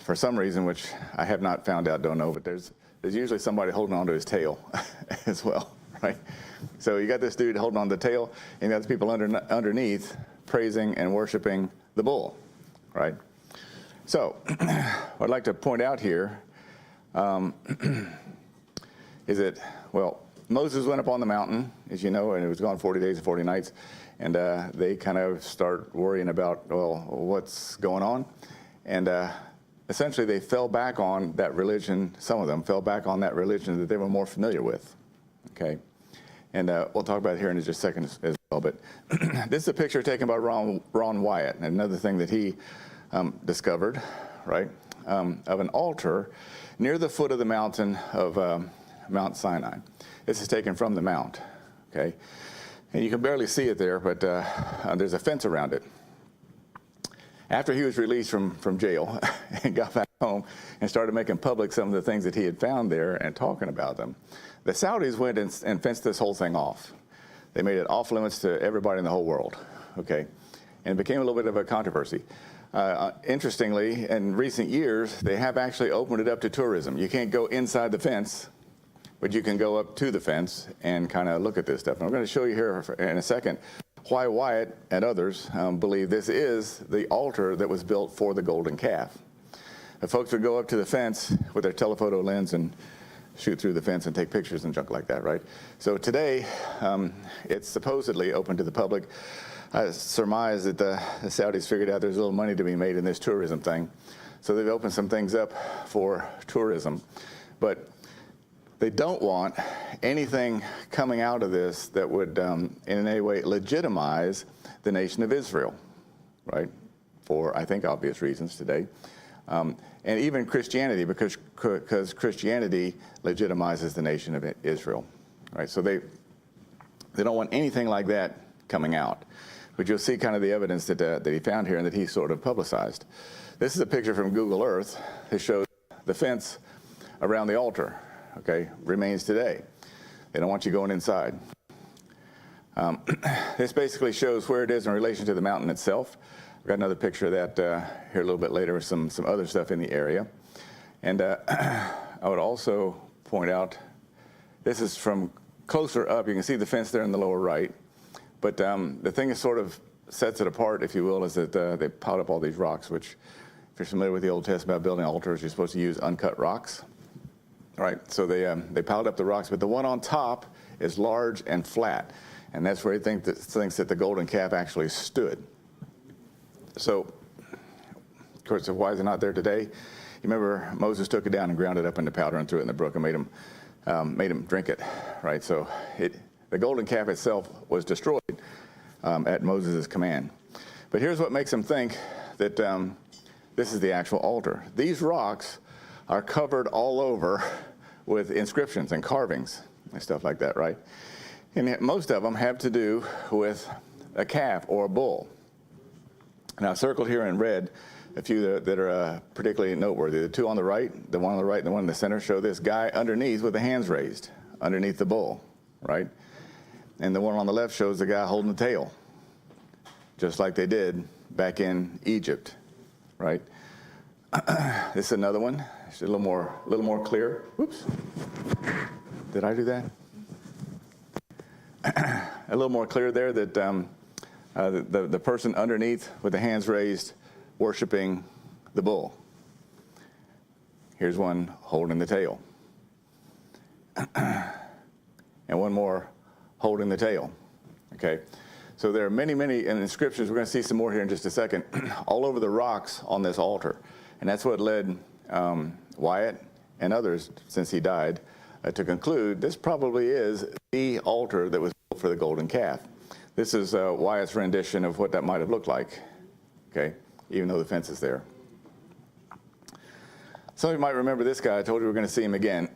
for some reason, which I have not found out, don't know, but there's usually somebody holding onto his tail as well, right? So you got this dude holding on the tail, and you got the people underneath praising and worshiping the bull, right? So what I'd like to point out here is that, well, Moses went up on the mountain, as you know, and it was gone 40 days and 40 nights, and they kind of start worrying about, well, what's going on? And essentially they fell back on that religion, some of them fell back on that religion that they were more familiar with, okay? And we'll talk about it here in just a second as well, but this is a picture taken by Ron Wyatt, and another thing that he discovered, right, of an altar near the foot of the mountain of Mount Sinai. This is taken from the mount, okay? And you can barely see it there, but there's a fence around it. After he was released from jail and got back home and started making public some of the things that he had found there and talking about them, the Saudis went and fenced this whole thing off. They made it off limits to everybody in the whole world, okay? And it became a little bit of a controversy. Interestingly, in recent years, they have actually opened it up to tourism. You can't go inside the fence, but you can go up to the fence and kind of look at this stuff. And I'm going to show you here in a second why Wyatt and others believe this is the altar that was built for the golden calf. The folks would go up to the fence with their telephoto lens and shoot through the fence and take pictures and junk like that, right? So today, it's supposedly open to the public. I surmise that the Saudis figured out there's a little money to be made in this tourism thing. So they've opened some things up for tourism. But they don't want anything coming out of this that would in any way legitimize the nation of Israel, right? For, I think, obvious reasons today. And even Christianity, because Christianity legitimizes the nation of Israel, right? So they don't want anything like that coming out. But you'll see kind of the evidence that he found here and that he sort of publicized. This is a picture from Google Earth that shows the fence around the altar, okay, remains today. They don't want you going inside. This basically shows where it is in relation to the mountain itself. I've got another picture of that here a little bit later with some other stuff in the area. And I would also point out, this is from closer up. You can see the fence there in the lower right. But the thing that sort of sets it apart, if you will, is that they piled up all these rocks, which, if you're familiar with the Old Testament about building altars, you're supposed to use uncut rocks. Right, so they piled up the rocks, but the one on top is large and flat. And that's where he thinks that the golden calf actually stood. So, of course, why is it not there today? You remember Moses took it down and ground it up into powder and threw it in the brook and made him drink it, right? So the golden calf itself was destroyed at Moses' command. But here's what makes him think that this is the actual altar. These rocks are covered all over with inscriptions and carvings and stuff like that, right? And most of them have to do with a calf or a bull. Now, I've circled here in red a few that are particularly noteworthy. The two on the right, the one on the right and the one in the center, show this guy underneath with the hands raised, underneath the bull, right? And the one on the left shows the guy holding the tail, just like they did back in Egypt, right? This is another one. It's a little more clear. Whoops. Did I do that? A little more clear there that the person underneath with the hands raised worshiping the bull. Here's one holding the tail. And one more holding the tail. Okay. So there are many inscriptions. We're going to see some more here in just a second, all over the rocks on this altar. And that's what led Wyatt and others, since he died, to conclude this probably is the altar that was built for the golden calf. This is Wyatt's rendition of what that might have looked like, okay, even though the fence is there. Some of you might remember this guy. I told you we're going to see him again.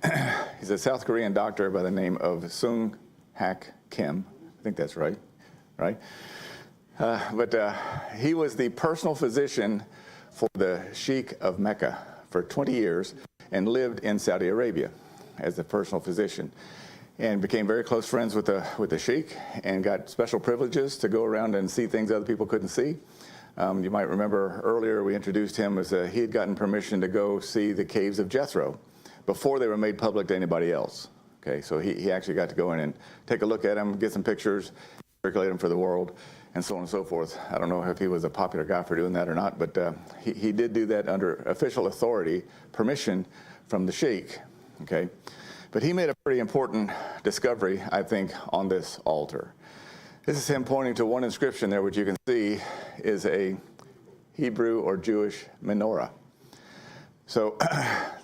He's a South Korean doctor by the name of Sung Hak Kim. I think that's right, right? But he was the personal physician for the Sheikh of Mecca for 20 years and lived in Saudi Arabia as the personal physician, and became very close friends with the Sheikh and got special privileges to go around and see things other people couldn't see. You might remember earlier we introduced him as he had gotten permission to go see the caves of Jethro before they were made public to anybody else. Okay, so he actually got to go in and take a look at them, get some pictures, circulate them for the world, and so on and so forth. I don't know if he was a popular guy for doing that or not, but he did do that under official authority, permission from the sheikh. Okay, but he made a pretty important discovery, I think, on this altar. This is him pointing to one inscription there, which you can see is a Hebrew or Jewish menorah. So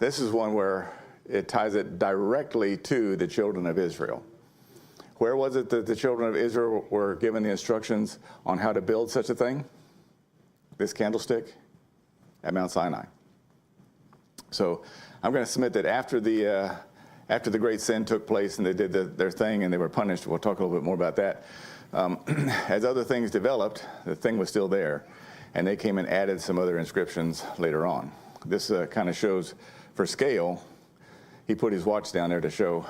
this is one where it ties it directly to the children of Israel. Where was it that the children of Israel were given the instructions on how to build such a thing? This candlestick at Mount Sinai. So I'm going to submit that after the great sin took place and they did their thing and they were punished, we'll talk a little bit more about that. As other things developed, the thing was still there, and they came and added some other inscriptions later on. This kind of shows, for scale, he put his watch down there to show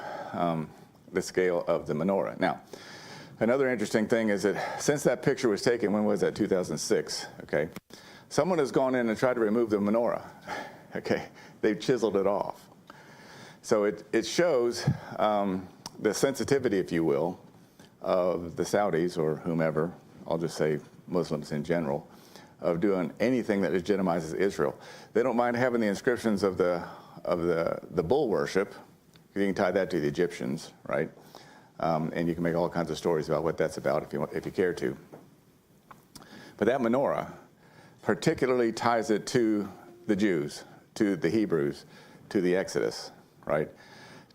the scale of the menorah. Now, another interesting thing is that since that picture was taken, when was that? 2006, okay? Someone has gone in and tried to remove the menorah, okay? They've chiseled it off. So it shows the sensitivity, if you will, of the Saudis or whomever, I'll just say Muslims in general, of doing anything that legitimizes Israel. They don't mind having the inscriptions of the bull worship. You can tie that to the Egyptians, right? And you can make all kinds of stories about what that's about if you care to. But that menorah particularly ties it to the Jews, to the Hebrews, to the Exodus, right?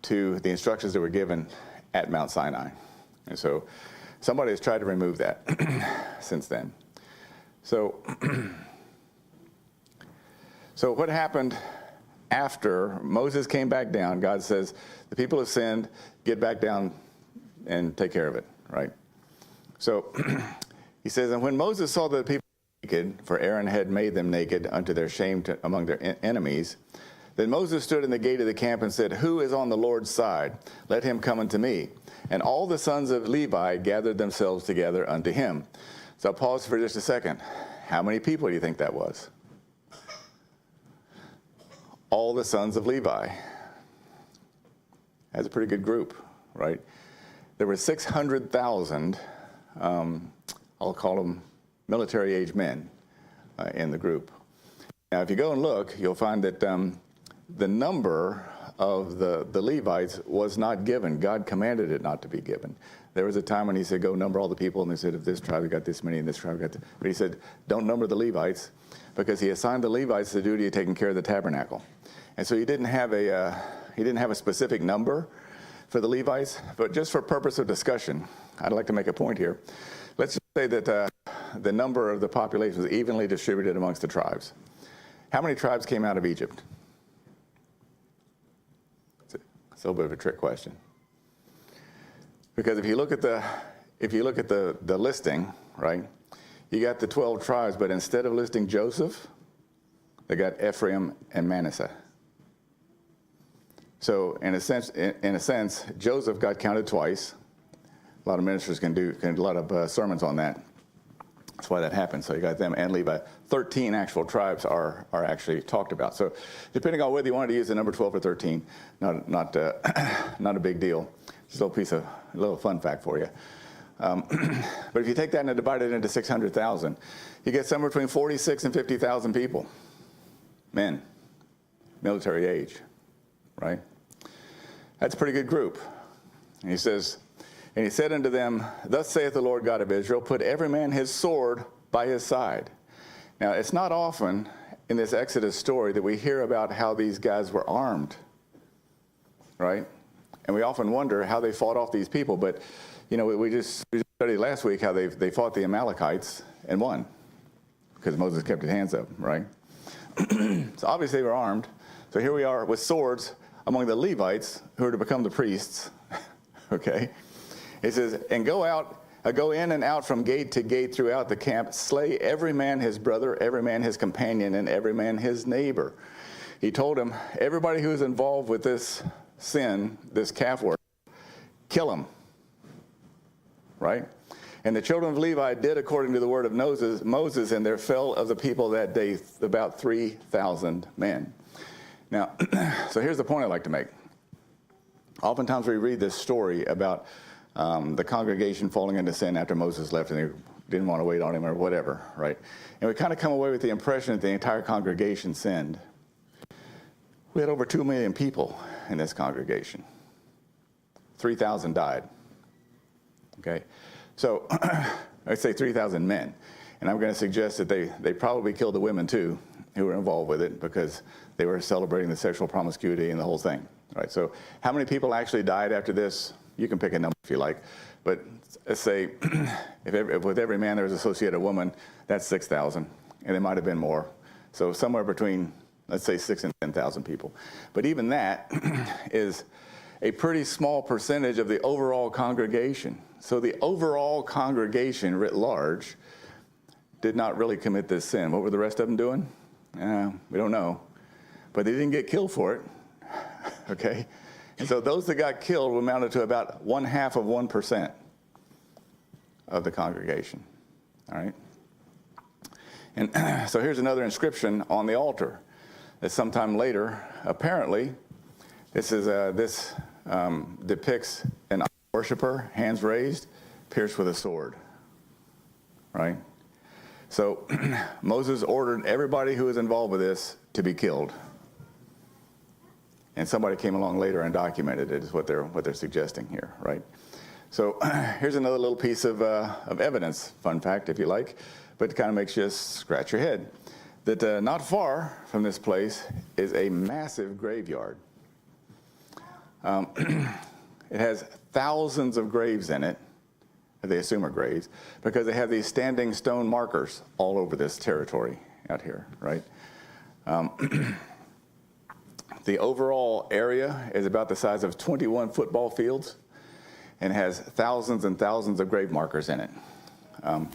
To the instructions that were given at Mount Sinai. And so somebody has tried to remove that since then. So what happened after Moses came back down? God says, the people have sinned, get back down and take care of it, right? So he says, and when Moses saw the people naked, for Aaron had made them naked unto their shame among their enemies, then Moses stood in the gate of the camp and said, who is on the Lord's side? Let him come unto me. And all the sons of Levi gathered themselves together unto him. So I'll pause for just a second. How many people do you think that was? All the sons of Levi. That's a pretty good group, right? There were 600,000, I'll call them military-age men in the group. Now, if you go and look, you'll find that the number of the Levites was not given. God commanded it not to be given. There was a time when he said, go number all the people, and they said, if this tribe got this many, and this tribe got this. But he said, don't number the Levites, because he assigned the Levites the duty of taking care of the tabernacle. And so he didn't have a specific number for the Levites, but just for purpose of discussion, I'd like to make a point here. Let's just say that the number of the population was evenly distributed amongst the tribes. How many tribes came out of Egypt? It's a little bit of a trick question. Because if you look at the listing, right, you got the 12 tribes, but instead of listing Joseph, they got Ephraim and Manasseh. So in a sense, Joseph got counted twice. A lot of ministers can do a lot of sermons on that. That's why that happened. So you got them and Levi. 13 actual tribes are actually talked about. So depending on whether you wanted to use the number 12 or 13, not a big deal. Just a little fun fact for you. But if you take that and divide it into 600,000, you get somewhere between 46 and 50,000 people, men, military age, right? That's a pretty good group. And he says, and he said unto them, thus saith the Lord God of Israel, put every man his sword by his side. Now, it's not often in this Exodus story that we hear about how these guys were armed, right? And we often wonder how they fought off these people. But, you know, we just studied last week how they fought the Amalekites and won because Moses kept his hands up, right? So obviously they were armed. So here we are with swords among the Levites who are to become the priests, okay? It says, and go in and out from gate to gate throughout the camp, slay every man his brother, every man his companion, and every man his neighbor. He told him, everybody who is involved with this sin, this calf worship, kill him, right? And the children of Levi did according to the word of Moses, and there fell of the people that day about 3,000 men. Now, so here's the point I'd like to make. Oftentimes we read this story about the congregation falling into sin after Moses left and they didn't want to wait on him or whatever, right? And we kind of come away with the impression that the entire congregation sinned. We had over 2 million people in this congregation. 3,000 died. Okay? So I'd say 3,000 men. And I'm going to suggest that they probably killed the women too who were involved with it because they were celebrating the sexual promiscuity and the whole thing. Right? So how many people actually died after this? You can pick a number if you like. But let's say if with every man there was associated a woman, that's 6,000. And it might have been more. So somewhere between, let's say, 6,000 and 10,000 people. But even that is a pretty small percentage of the overall congregation. So the overall congregation writ large did not really commit this sin. What were the rest of them doing? We don't know. But they didn't get killed for it. Okay? And so those that got killed amounted to about 0.5% of the congregation. All right? And so here's another inscription on the altar that sometime later, apparently, this depicts an worshiper, hands raised, pierced with a sword. Right? So Moses ordered everybody who was involved with this to be killed. And somebody came along later and documented it, is what they're suggesting here, right? So here's another little piece of evidence, fun fact if you like, but it kind of makes you scratch your head. That not far from this place is a massive graveyard. It has thousands of graves in it, they assume are graves, because they have these standing stone markers all over this territory out here, right? The overall area is about the size of 21 football fields and has thousands and thousands of grave markers in it. The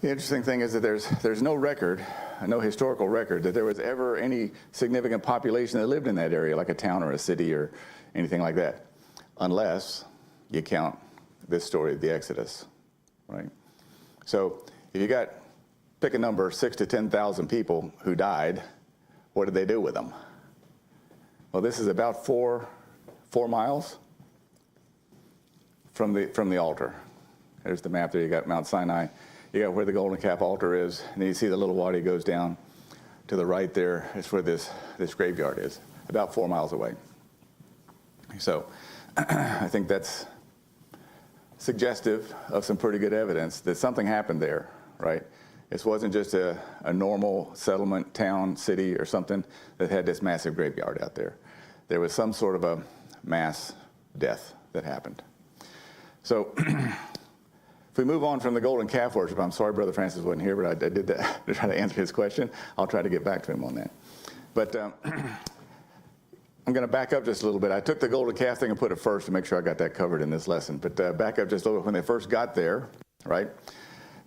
interesting thing is that there's no record, no historical record, that there was ever any significant population that lived in that area, like a town or a city or anything like that, unless you count this story of the Exodus, right? So if you got, pick a number, 6,000 to 10,000 people who died, what did they do with them? Well, this is about four miles from the altar. There's the map there. You got Mount Sinai. You got where the Golden Calf altar is, and then you see the little wadi goes down to the right there. It's where this graveyard is, about 4 miles away. So I think that's suggestive of some pretty good evidence that something happened there, right? This wasn't just a normal settlement, town, city, or something that had this massive graveyard out there. There was some sort of a mass death that happened. So if we move on from the golden calf worship, I'm sorry Brother Francis wasn't here, but I did that to try to answer his question. I'll try to get back to him on that. But I'm going to back up just a little bit. I took the golden calf thing and put it first to make sure I got that covered in this lesson. But back up just a little bit. When they first got there, right?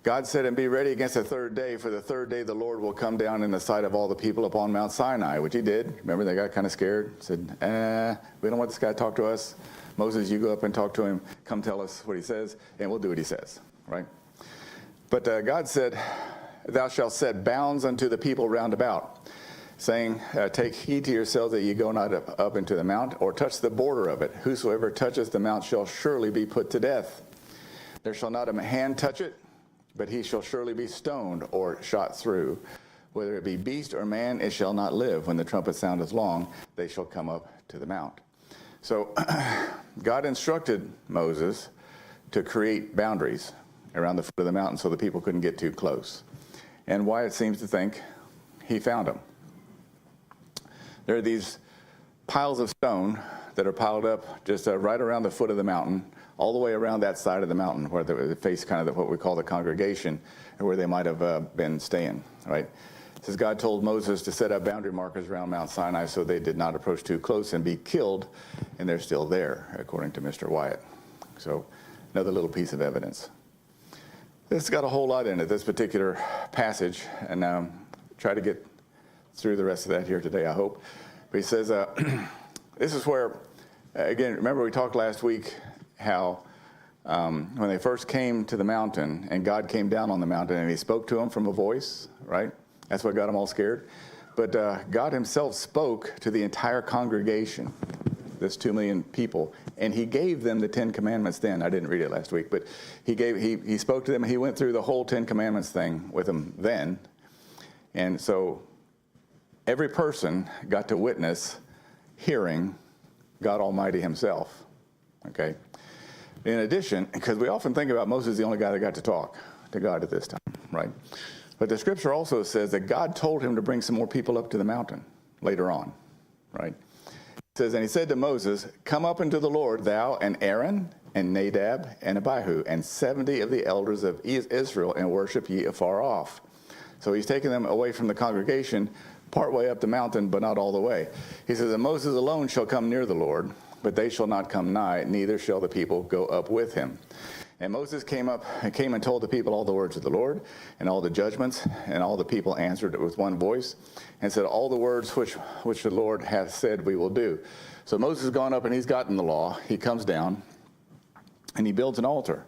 God said, and be ready against the third day, for the third day the Lord will come down in the sight of all the people upon Mount Sinai, which he did. Remember, they got kind of scared, said, we don't want this guy to talk to us. Moses, you go up and talk to him. Come tell us what he says, and we'll do what he says, right? But God said, thou shalt set bounds unto the people round about, saying, take heed to yourselves that ye go not up into the mount, or touch the border of it. Whosoever toucheth the mount shall surely be put to death. There shall not a hand touch it, but he shall surely be stoned or shot through. Whether it be beast or man, it shall not live. When the trumpet soundeth long, they shall come up to the mount. So God instructed Moses to create boundaries around the foot of the mountain so the people couldn't get too close. And Wyatt seems to think he found them. There are these piles of stone that are piled up just right around the foot of the mountain, all the way around that side of the mountain where they face kind of what we call the congregation, or where they might have been staying, right? It says God told Moses to set up boundary markers around Mount Sinai so they did not approach too close and be killed, and they're still there, according to Mr. Wyatt. So another little piece of evidence. This has got a whole lot in it, this particular passage, and try to get through the rest of that here today, I hope. But he says, this is where, again, remember we talked last week how when they first came to the mountain and God came down on the mountain and he spoke to them from a voice, right? That's what got them all scared. But God himself spoke to the entire congregation, this 2 million people, and he gave them the 10 commandments then. I didn't read it last week, but he spoke to them. He went through the whole 10 commandments thing with them then. And so every person got to witness hearing God Almighty himself, okay? In addition, because we often think about Moses the only guy that got to talk to God at this time, right? But the scripture also says that God told him to bring some more people up to the mountain later on, right? It says, and he said to Moses, come up unto the Lord, thou and Aaron and Nadab and Abihu and 70 of the elders of Israel, and worship ye afar off. So he's taking them away from the congregation, part way up the mountain, but not all the way. He says, and Moses alone shall come near the Lord, but they shall not come nigh, neither shall the people go up with him. And Moses came and told the people all the words of the Lord and all the judgments, and all the people answered with one voice and said, all the words which the Lord hath said we will do. So Moses has gone up and he's gotten the law. He comes down and he builds an altar.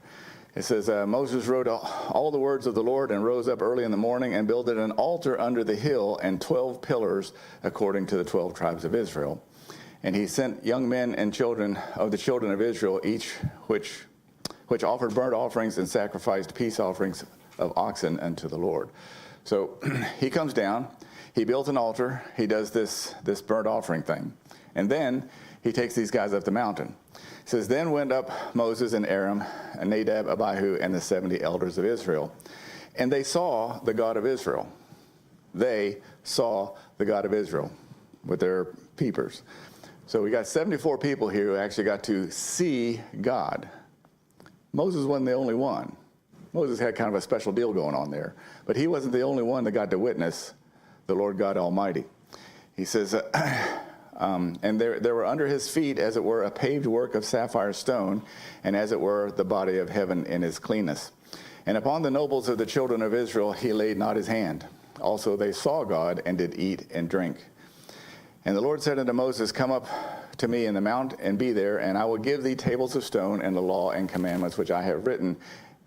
It says, Moses wrote all the words of the Lord and rose up early in the morning and builded an altar under the hill and 12 pillars according to the 12 tribes of Israel. And he sent young men and children of the children of Israel, each which offered burnt offerings and sacrificed peace offerings of oxen unto the Lord. So he comes down, he built an altar, he does this burnt offering thing. And then he takes these guys up the mountain. It says, then went up Moses and Aaron and Nadab, Abihu, and the 70 elders of Israel. And they saw the God of Israel. They saw the God of Israel with their peepers. So we got 74 people here who actually got to see God. Moses wasn't the only one. Moses had kind of a special deal going on there. But he wasn't the only one that got to witness the Lord God Almighty. He says, and there were under his feet, as it were, a paved work of sapphire stone, and as it were, the body of heaven in his cleanness. And upon the nobles of the children of Israel he laid not his hand. Also they saw God, and did eat and drink. And the Lord said unto Moses, come up to me in the mount, and be there, and I will give thee tables of stone, and the law and commandments which I have written,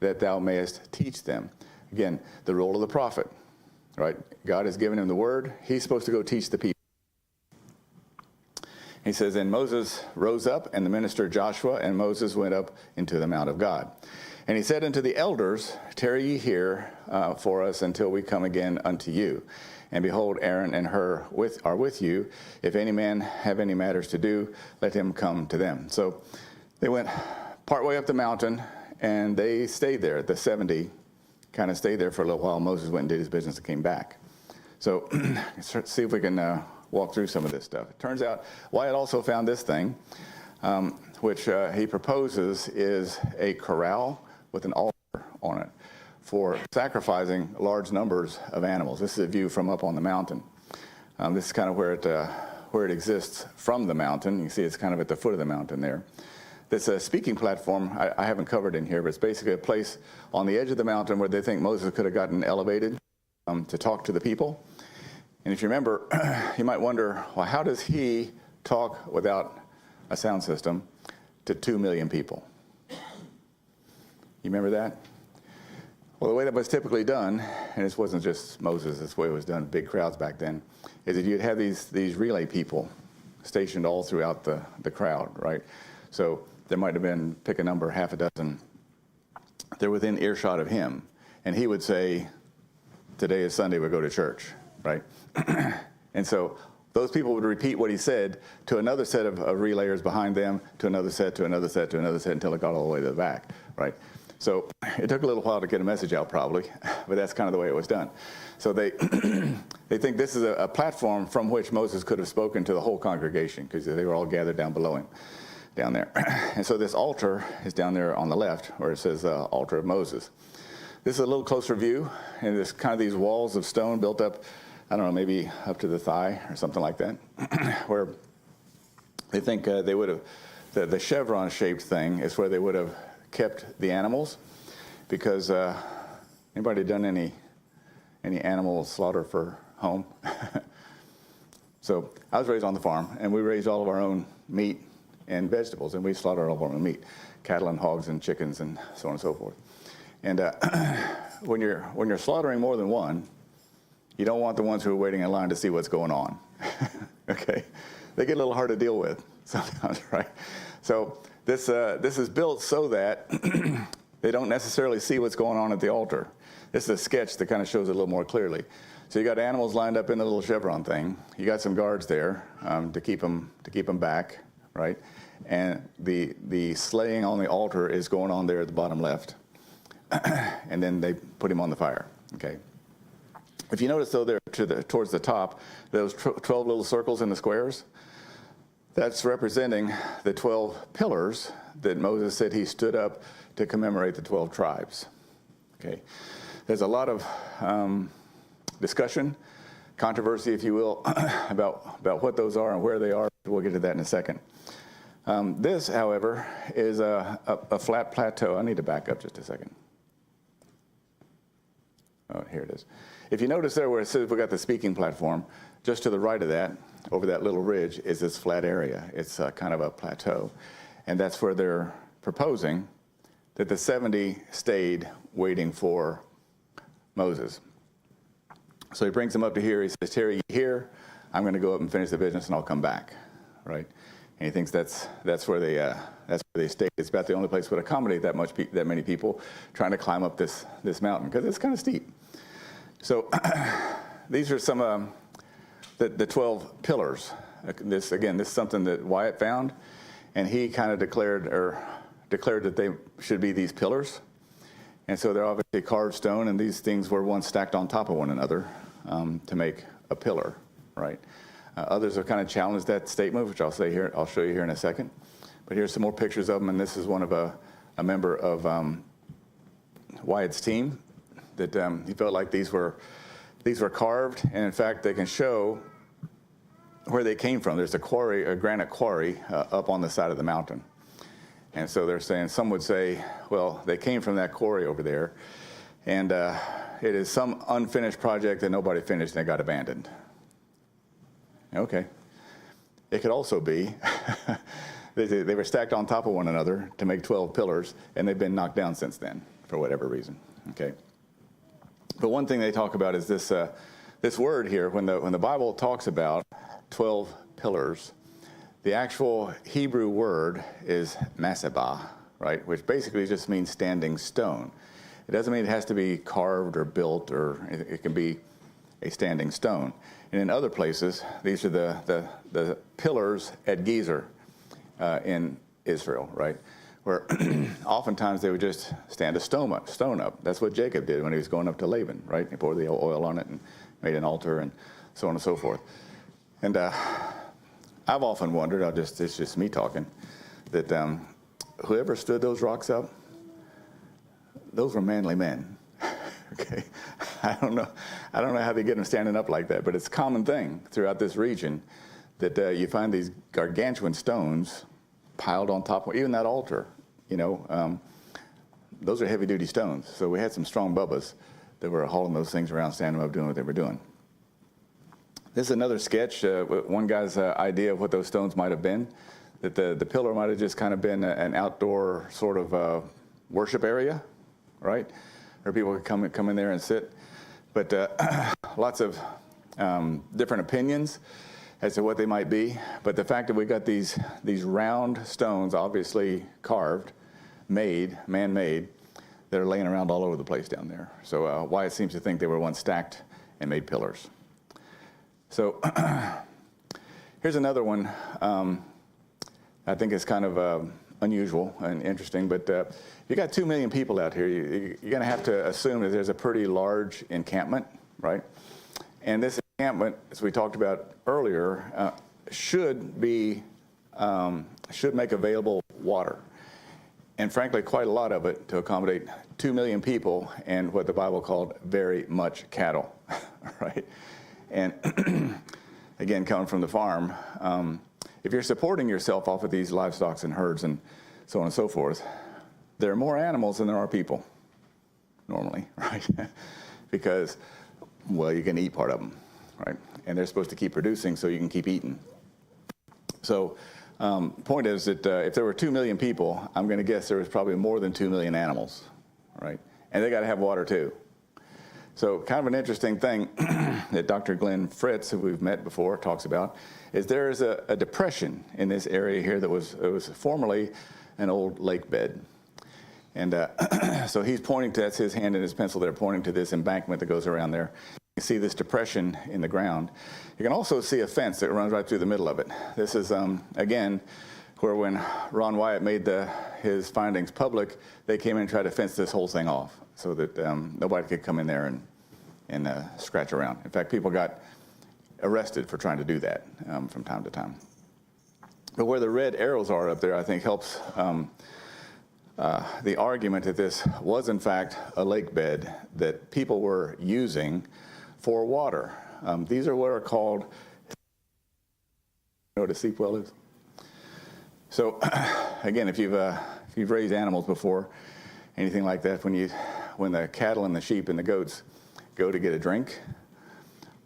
that thou mayest teach them. Again, the role of the prophet, right? God has given him the word. He's supposed to go teach the people. He says, and Moses rose up, and the minister Joshua, and Moses went up into the mount of God. And he said unto the elders, tarry ye here for us until we come again unto you. And behold, Aaron and Hur are with you. If any man have any matters to do, let him come to them. So they went partway up the mountain, and they stayed there. The 70 kind of stayed there for a little while. Moses went and did his business and came back. So let's see if we can walk through some of this stuff. It turns out Wyatt also found this thing, which he proposes is a corral with an altar on it for sacrificing large numbers of animals. This is a view from up on the mountain. This is kind of where it exists from the mountain. You see it's kind of at the foot of the mountain there. This speaking platform I haven't covered in here, but it's basically a place on the edge of the mountain where they think Moses could have gotten elevated to talk to the people. And if you remember, you might wonder, well, how does he talk without a sound system to 2 million people? You remember that? Well, the way that was typically done, and this wasn't just Moses, this way it was done, big crowds back then, is that you'd have these relay people stationed all throughout the crowd, right? So there might have been, pick a number, half a dozen. They're within earshot of him. And he would say, today is Sunday, we'll go to church, right? And so those people would repeat what he said to another set of relayers behind them, to another set, to another set, to another set, until it got all the way to the back, right? So it took a little while to get a message out probably, but that's kind of the way it was done. So they think this is a platform from which Moses could have spoken to the whole congregation, because they were all gathered down below him, down there. And so this altar is down there on the left, where it says altar of Moses. This is a little closer view, and there's kind of these walls of stone built up, I don't know, maybe up to the thigh or something like that, where they think they would have, the chevron-shaped thing is where they would have kept the animals, because anybody done any animal slaughter for home? So I was raised on the farm, and we raised all of our own meat and vegetables, and we slaughter all of our own meat, cattle and hogs and chickens and so on and so forth. And when you're slaughtering more than one, you don't want the ones who are waiting in line to see what's going on. Okay, they get a little hard to deal with sometimes, right? So this is built so that they don't necessarily see what's going on at the altar. This is a sketch that kind of shows it a little more clearly. So you got animals lined up in the little chevron thing. You got some guards there to keep them back, right? And the slaying on the altar is going on there at the bottom left. And then they put him on the fire. Okay. If you notice, though, there towards the top, those 12 little circles in the squares, that's representing the 12 pillars that Moses said he stood up to commemorate the 12 tribes. Okay. There's a lot of discussion, controversy, if you will, about what those are and where they are. We'll get to that in a second. This, however, is a flat plateau. I need to back up just a second. Oh, here it is. If you notice there where it says we got the speaking platform, just to the right of that, over that little ridge, is this flat area. It's kind of a plateau. And that's where they're proposing that the 70 stayed waiting for Moses. So he brings them up to here. He says, Terry, you here? I'm going to go up and finish the business, and I'll come back, right? And he thinks that's where they stayed. It's about the only place that would accommodate that many people trying to climb up this mountain, because it's kind of steep. So these are some the 12 pillars. This is something that Wyatt found, and he kind of declared that they should be these pillars. And so they're obviously carved stone, and these things were once stacked on top of one another to make a pillar, right? Others have kind of challenged that statement, which I'll show you here in a second. But here's some more pictures of them, and this is one of a member of Wyatt's team that he felt like these were carved, and in fact they can show where they came from. There's a granite quarry up on the side of the mountain. And so they're saying, some would say, well, they came from that quarry over there, and it is some unfinished project that nobody finished and it got abandoned. Okay. It could also be they were stacked on top of one another to make 12 pillars, and they've been knocked down since then for whatever reason. Okay. But one thing they talk about is this word here. When the Bible talks about 12 pillars, the actual Hebrew word is masabah, right, which basically just means standing stone. It doesn't mean it has to be carved or built, or it can be a standing stone. And in other places, these are the pillars at Gezer in Israel, right, where oftentimes they would just stand a stone up. That's what Jacob did when he was going up to Laban, right? He poured the oil on it and made an altar and so on and so forth. And I've often wondered, it's just me talking, that whoever stood those rocks up, those were manly men. Okay, I don't know how they get them standing up like that, but it's a common thing throughout this region that you find these gargantuan stones piled on top of even that altar. Those are heavy-duty stones. So we had some strong bubbas that were hauling those things around, standing them up, doing what they were doing. This is another sketch, one guy's idea of what those stones might have been, that the pillar might have just kind of been an outdoor sort of worship area, right? Where people could come in there and sit. But lots of different opinions as to what they might be. But the fact that we got these round stones, obviously carved, man-made, that are laying around all over the place down there. So Wyatt seems to think they were once stacked and made pillars. So here's another one. I think it's kind of unusual and interesting, but you got 2 million people out here. You're going to have to assume that there's a pretty large encampment, right? And this encampment, as we talked about earlier, should make available water. And frankly, quite a lot of it to accommodate 2 million people and what the Bible called very much cattle, right? And again, coming from the farm, if you're supporting yourself off of these livestock and herds and so on and so forth, there are more animals than there are people, normally, right? Because, well, you can eat part of them, right? And they're supposed to keep producing so you can keep eating. So Point is that if there were 2 million people, I'm going to guess there was probably more than 2 million animals, right? And they got to have water too. So kind of an interesting thing that Dr. Glenn Fritz, who we've met before, talks about, is there is a depression in this area here that was formerly an old lake bed. And so he's pointing to, that's his hand and his pencil there, pointing to this embankment that goes around there. You see this depression in the ground. You can also see a fence that runs right through the middle of it. This is, again, where when Ron Wyatt made his findings public, they came in and tried to fence this whole thing off so that nobody could come in there and scratch around. In fact, people got arrested for trying to do that from time to time. But where the red arrows are up there, I think helps the argument that this was, in fact, a lake bed that people were using for water. These are what are called, you know what a seep well is? So, again, if you've raised animals before, anything like that, when the cattle and the sheep and the goats go to get a drink,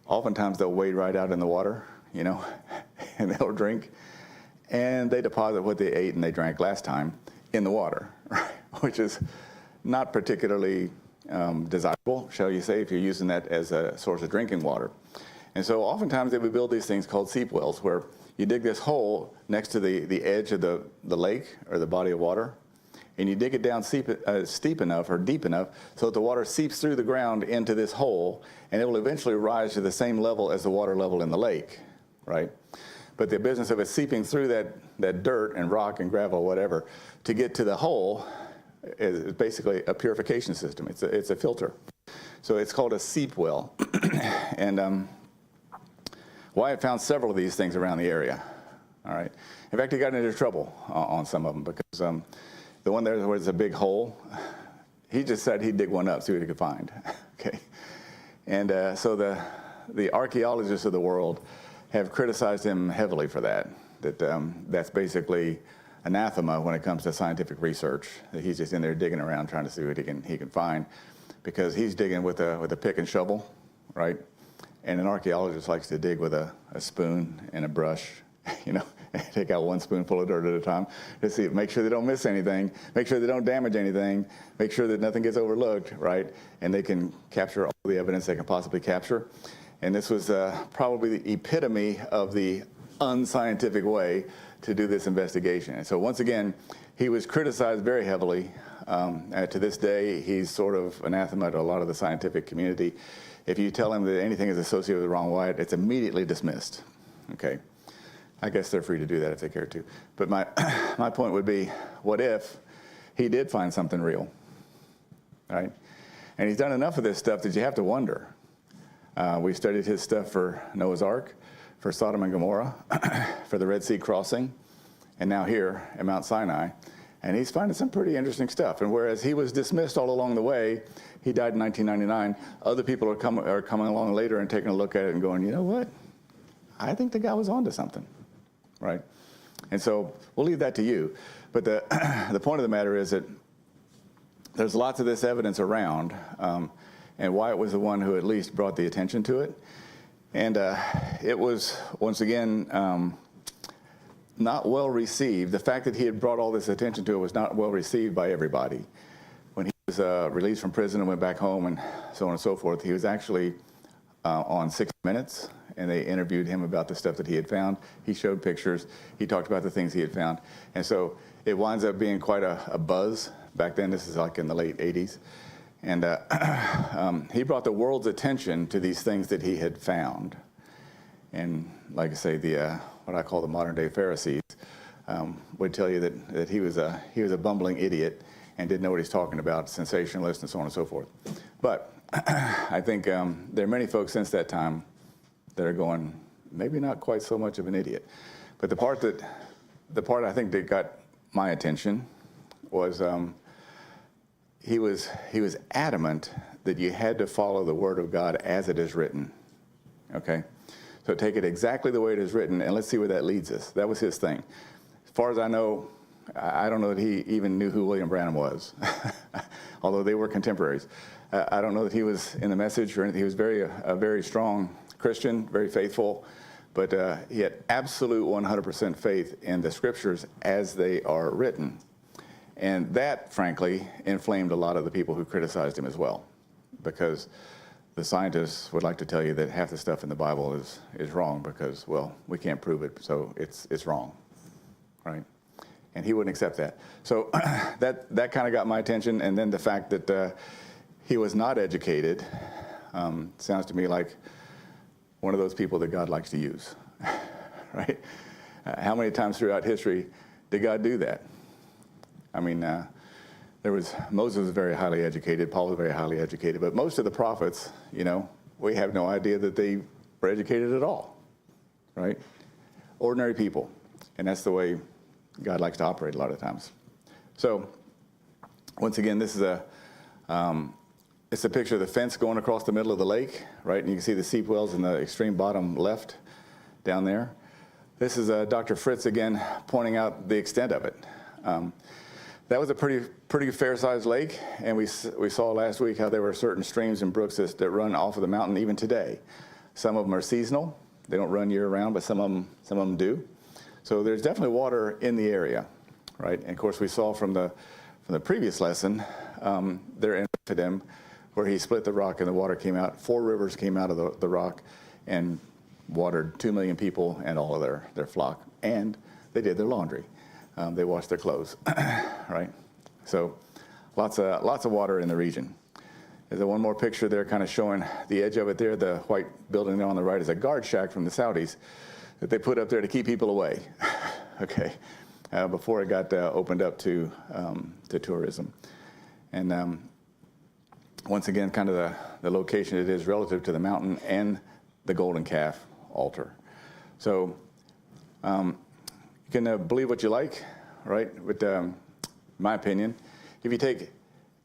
oftentimes they'll wade right out in the water, you know, and they'll drink, and they deposit what they ate and they drank last time in the water, right? Which is not particularly desirable, shall you say, if you're using that as a source of drinking water. And so oftentimes they would build these things called seep wells, where you dig this hole next to the edge of the lake or the body of water, and you dig it down steep enough or deep enough so that the water seeps through the ground into this hole, and it will eventually rise to the same level as the water level in the lake, right? But the business of it seeping through that dirt and rock and gravel, whatever, to get to the hole is basically a purification system. It's a filter. So it's called a seep well. And Wyatt found several of these things around the area, all right? In fact, he got into trouble on some of them because the one there where there's a big hole, he just said he'd dig one up, see what he could find, okay? And so the archaeologists of the world have criticized him heavily for that that's basically anathema when it comes to scientific research, that he's just in there digging around trying to see what he can find, because he's digging with a pick and shovel, right? And an archaeologist likes to dig with a spoon and a brush, you know, take out one spoonful of dirt at a time to see, make sure they don't miss anything, make sure they don't damage anything, make sure that nothing gets overlooked, right? And they can capture all the evidence they can possibly capture. And this was probably the epitome of the unscientific way to do this investigation. And so once again, he was criticized very heavily. To this day, he's sort of anathema to a lot of the scientific community. If you tell him that anything is associated with Ron Wyatt, it's immediately dismissed, okay? I guess they're free to do that if they care to. But my point would be, what if he did find something real, right? And he's done enough of this stuff that you have to wonder. We studied his stuff for Noah's Ark, for Sodom and Gomorrah, for the Red Sea crossing, and now here at Mount Sinai. And he's finding some pretty interesting stuff. And whereas he was dismissed all along the way, he died in 1999, other people are coming along later and taking a look at it and going, you know what? I think the guy was onto something, right? And so we'll leave that to you. But the point of the matter is that there's lots of this evidence around, and Wyatt was the one who at least brought the attention to it. And it was, once again, not well received. The fact that he had brought all this attention to it was not well received by everybody. When he was released from prison and went back home and so on and so forth, he was actually on 60 Minutes, and they interviewed him about the stuff that he had found. He showed pictures. He talked about the things he had found. And so it winds up being quite a buzz. Back then, this is like in the late 80s. And he brought the world's attention to these things that he had found. And like I say, what I call the modern day Pharisees would tell you that he was a bumbling idiot and didn't know what he's talking about, sensationalist and so on and so forth. But I think there are many folks since that time that are going, maybe not quite so much of an idiot. But the part I think that got my attention was he was adamant that you had to follow the Word of God as it is written. Okay? So take it exactly the way it is written, and let's see where that leads us. That was his thing. As far as I know, I don't know that he even knew who William Branham was, although they were contemporaries. I don't know that he was in the message or anything. He was a very strong Christian, very faithful, but he had absolute 100% faith in the scriptures as they are written. And that, frankly, inflamed a lot of the people who criticized him as well, because the scientists would like to tell you that half the stuff in the Bible is wrong because, well, we can't prove it, so it's wrong, right? And he wouldn't accept that. So that kind of got my attention. And then the fact that he was not educated sounds to me like one of those people that God likes to use, right? How many times throughout history did God do that? I mean, Moses was very highly educated, Paul was very highly educated, but most of the prophets, we have no idea that they were educated at all, right? Ordinary people, and that's the way God likes to operate a lot of times. So, once again, this is it's a picture of the fence going across the middle of the lake, right? And you can see the seep wells in the extreme bottom left down there. This is Dr. Fritz again pointing out the extent of it. That was a pretty fair-sized lake, and we saw last week how there were certain streams and brooks that run off of the mountain even today. Some of them are seasonal; they don't run year-round, but some of them do. So there's definitely water in the area, right? And of course, we saw from the previous lesson there in Iphidim, where he split the rock and the water came out. 4 rivers came out of the rock and watered 2 million people and all of their flock, and they did their laundry. They washed their clothes, right? So lots of water in the region. There's one more picture there kind of showing the edge of it there. The white building there on the right is a guard shack from the Saudis that they put up there to keep people away, okay, before it got opened up to tourism. And once again, kind of the location it is relative to the mountain and the golden calf altar. So you can believe what you like, right? But my opinion, if you take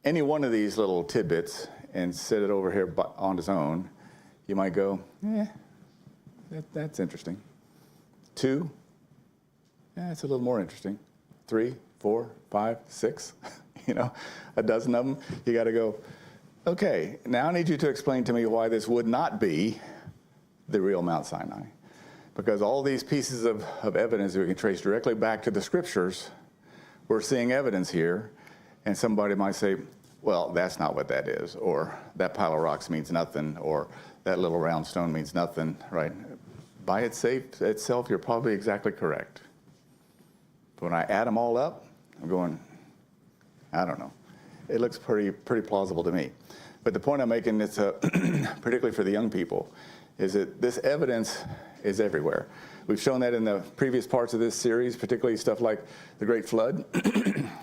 any one of these little tidbits and set it over here on its own, you might go, that's interesting. 2, it's a little more interesting. 3, 4, 5, 6, a dozen of them. You got to go, okay, now I need you to explain to me why this would not be the real Mount Sinai. Because all these pieces of evidence that we can trace directly back to the scriptures, we're seeing evidence here, and somebody might say, well, that's not what that is, or that pile of rocks means nothing, or that little round stone means nothing, right? By itself, you're probably exactly correct. But when I add them all up, I'm going, I don't know. It looks pretty plausible to me. But the point I'm making is, particularly for the young people, is that this evidence is everywhere. We've shown that in the previous parts of this series, particularly stuff like the Great Flood.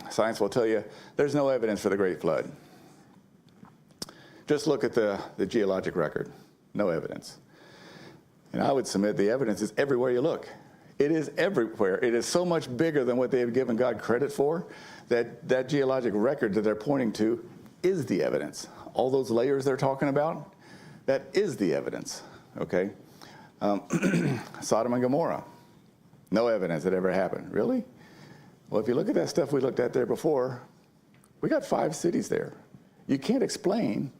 Science will tell you there's no evidence for the Great Flood. Just look at the geologic record. No evidence. And I would submit the evidence is everywhere you look. It is everywhere. It is so much bigger than what they have given God credit for that geologic record that they're pointing to is the evidence. All those layers they're talking about, that is the evidence, okay? Sodom and Gomorrah, no evidence that ever happened. Really? Well, if you look at that stuff we looked at there before, we got 5 cities there. You can't explain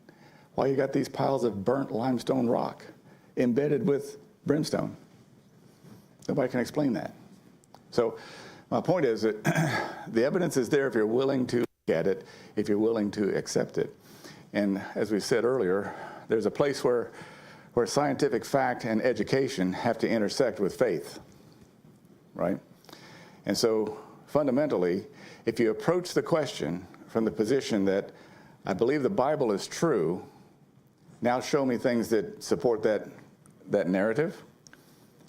why you got these piles of burnt limestone rock embedded with brimstone. Nobody can explain that. So my point is that the evidence is there if you're willing to look at it, if you're willing to accept it. And as we said earlier, there's a place where scientific fact and education have to intersect with faith, right? And so fundamentally, if you approach the question from the position that I believe the Bible is true, now show me things that support that narrative,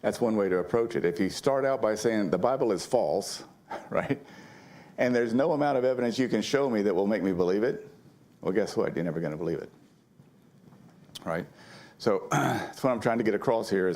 that's one way to approach it. If you start out by saying the Bible is false, right, and there's no amount of evidence you can show me that will make me believe it, well, guess what? You're never going to believe it, right? So that's what I'm trying to get across here is